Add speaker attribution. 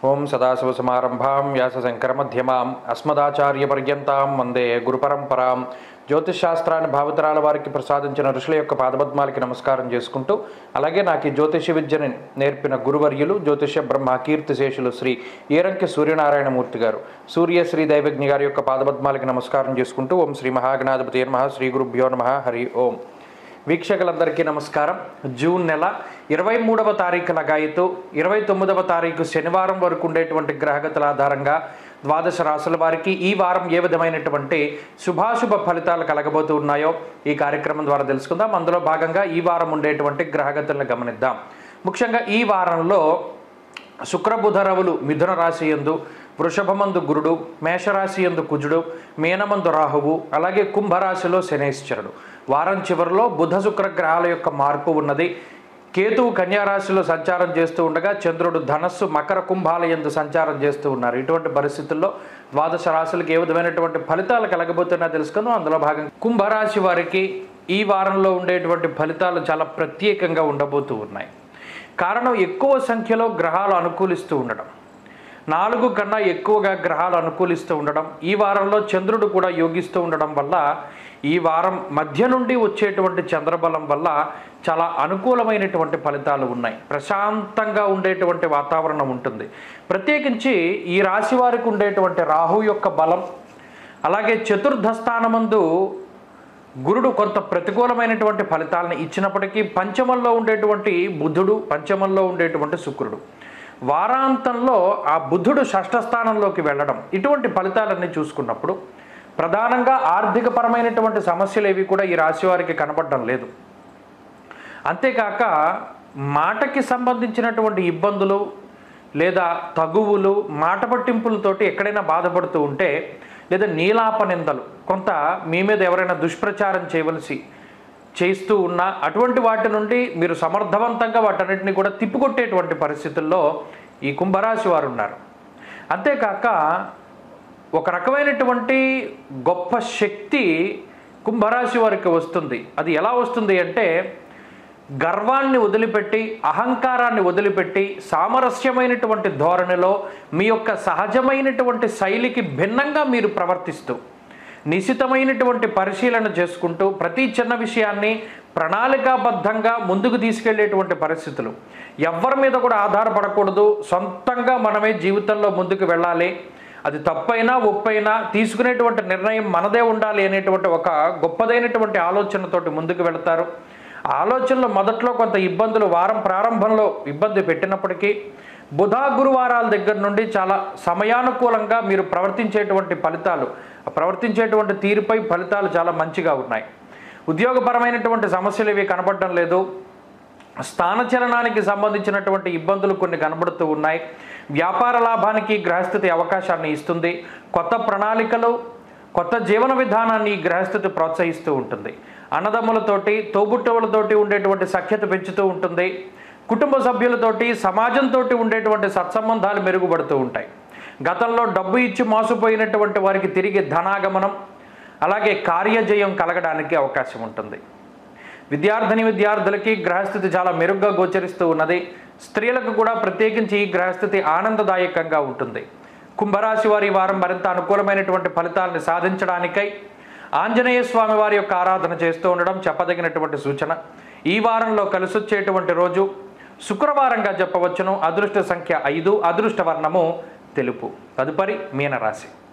Speaker 1: ఓం సదాశివసమారంభాం వ్యాసశంకరమధ్యమాం అస్మదాచార్యపర్యంతాం వందే గురుపరంపరాం. జ్యోతిషశాస్త్రాన్ని భావితరాల వారికి ప్రసాదించిన ఋషుల యొక్క పాదపద్మాలకి నమస్కారం చేసుకుంటూ, అలాగే నాకు ఈ జ్యోతిష విద్యని నేర్పిన గురువర్యులు జ్యోతిష బ్రహ్మ కీర్తిశేషులు శ్రీ ఈరంకి సూర్యనారాయణమూర్తి గారు, సూర్యశ్రీ దైవజ్ఞ గారి యొక్క పాదపద్మాలకి నమస్కారం చేసుకుంటూ, ఓం శ్రీ మహాగణాధిపతి నమః, శ్రీ గురుభ్యో నమః, హరి ఓం. వీక్షకులందరికీ నమస్కారం. జూన్ నెల 23వ తారీఖు లగాయితూ 29వ తారీఖు శనివారం వరకు ఉండేటువంటి గ్రహగతుల ఆధారంగా ద్వాదశ రాశుల వారికి ఈ వారం ఏ విధమైనటువంటి శుభాశుభ ఫలితాలు కలగబోతూ ఉన్నాయో ఈ కార్యక్రమం ద్వారా తెలుసుకుందాం. అందులో భాగంగా ఈ వారం ఉండేటువంటి గ్రహగతులను గమనిద్దాం. ముఖ్యంగా ఈ వారంలో శుక్రబుధ రవులు మిథున రాశి యందు, వృషభమందు గురుడు, మేషరాశి యందు కుజుడు, మీనమందు రాహువు, అలాగే కుంభరాశిలో శనేశ్వరుడు. వారం చివరిలో బుధ శుక్ర గ్రహాల యొక్క మార్పు ఉన్నది. కేతువు కన్యారాశిలో సంచారం చేస్తూ ఉండగా చంద్రుడు ధనస్సు మకర కుంభాల యందు సంచారం చేస్తూ ఉన్నారు. ఇటువంటి పరిస్థితుల్లో ద్వాదశ రాశులకు ఏ విధమైనటువంటి ఫలితాలు కలగబోతున్నా తెలుసుకుందాం. అందులో భాగంగా కుంభరాశి వారికి ఈ వారంలో ఉండేటువంటి ఫలితాలు చాలా ప్రత్యేకంగా ఉండబోతూ ఉన్నాయి. కారణం ఎక్కువ సంఖ్యలో గ్రహాలు అనుకూలిస్తూ ఉండడం, 4 కన్నా ఎక్కువగా గ్రహాలు అనుకూలిస్తూ ఉండడం, ఈ వారంలో చంద్రుడు కూడా యోగిస్తూ ఉండడం వల్ల ఈ వారం మధ్య నుండి వచ్చేటువంటి చంద్రబలం వల్ల చాలా అనుకూలమైనటువంటి ఫలితాలు ఉన్నాయి. ప్రశాంతంగా ఉండేటువంటి వాతావరణం ఉంటుంది. ప్రత్యేకించి ఈ రాశి వారికి ఉండేటువంటి రాహు యొక్క బలం, అలాగే చతుర్థ స్థానమందు గురుడు కొంత ప్రతికూలమైనటువంటి ఫలితాలను ఇచ్చినప్పటికీ పంచమంలో ఉండేటువంటి బుధుడు, పంచమంలో ఉండేటువంటి శుక్రుడు, వారాంతంలో ఆ బుధుడు షష్ఠ స్థానంలోకి వెళ్ళడం, ఇటువంటి ఫలితాలన్నీ చూసుకున్నప్పుడు ప్రధానంగా ఆర్థికపరమైనటువంటి సమస్యలు ఏవి కూడా ఈ రాశి వారికి కనబడడం లేదు. అంతేకాక మాటకి సంబంధించినటువంటి ఇబ్బందులు లేదా తగువులు, మాట పట్టింపులతోటి ఎక్కడైనా బాధపడుతూ ఉంటే, లేదా నీలాప నిందలు, కొంత మీ మీద ఎవరైనా దుష్ప్రచారం చేస్తూ ఉన్నా అటువంటి వాటి నుండి మీరు సమర్థవంతంగా వాటన్నిటిని కూడా తిప్పికొట్టేటువంటి పరిస్థితుల్లో ఈ కుంభరాశి వారు ఉన్నారు. అంతేకాక ఒక రకమైనటువంటి గొప్ప శక్తి కుంభరాశి వారికి వస్తుంది. అది ఎలా వస్తుంది అంటే, గర్వాన్ని వదిలిపెట్టి, అహంకారాన్ని వదిలిపెట్టి, సామరస్యమైనటువంటి ధోరణిలో మీ యొక్క సహజమైనటువంటి శైలికి భిన్నంగా మీరు ప్రవర్తిస్తూ, నిశితమైనటువంటి పరిశీలన చేసుకుంటూ, ప్రతి చిన్న విషయాన్ని ప్రణాళికాబద్ధంగా ముందుకు తీసుకెళ్లేటువంటి పరిస్థితులు, ఎవరి మీద కూడా ఆధారపడకూడదు, సొంతంగా మనమే జీవితంలో ముందుకు వెళ్ళాలి, అది తప్పైనా ఒప్పైనా తీసుకునేటువంటి నిర్ణయం మనదే ఉండాలి అనేటువంటి ఒక గొప్పదైనటువంటి ఆలోచనతోటి ముందుకు వెళతారు. ఆలోచనలో మొదట్లో కొంత ఇబ్బందులు వారం ప్రారంభంలో ఇబ్బంది పెట్టినప్పటికీ బుధ గురువారాల దగ్గర నుండి చాలా సమయానుకూలంగా మీరు ప్రవర్తించేటువంటి తీరుపై ఫలితాలు చాలా మంచిగా ఉన్నాయి. ఉద్యోగపరమైనటువంటి సమస్యలు ఇవి కనబడడం లేదు. స్థానచలనానికి సంబంధించినటువంటి ఇబ్బందులు కొన్ని కనబడుతూ ఉన్నాయి. వ్యాపార లాభానికి గ్రహస్థితి అవకాశాన్ని ఇస్తుంది. కొత్త ప్రణాళికలు, కొత్త జీవన విధానాన్ని ఈ గ్రహస్థితి ప్రోత్సహిస్తూ ఉంటుంది. అన్నదమ్ములతోటి, తోబుట్టువులతోటి ఉండేటువంటి సఖ్యత పెంచుతూ ఉంటుంది. కుటుంబ సభ్యులతోటి, సమాజంతో ఉండేటువంటి సత్సంబంధాలు మెరుగుపడుతూ ఉంటాయి. గతంలో డబ్బు ఇచ్చి మోసపోయినటువంటి వారికి తిరిగి ధనాగమనం, అలాగే కార్యజయం కలగడానికి అవకాశం ఉంటుంది. విద్యార్థులకి గ్రహస్థితి చాలా మెరుగ్గా గోచరిస్తూ ఉన్నది. స్త్రీలకు కూడా ప్రత్యేకించి ఈ గ్రహస్థితి ఆనందదాయకంగా ఉంటుంది. కుంభరాశి వారి వారం మరింత అనుకూలమైనటువంటి ఫలితాలను సాధించడానికై ఆంజనేయ స్వామి వారి యొక్క ఆరాధన చేస్తూ ఉండడం చెప్పదగినటువంటి సూచన. ఈ వారంలో కలిసొచ్చేటువంటి రోజు శుక్రవారంగా చెప్పవచ్చును. అదృష్ట సంఖ్య 5, అదృష్ట వర్ణము తెలుపు. తదుపరి మీనరాశి.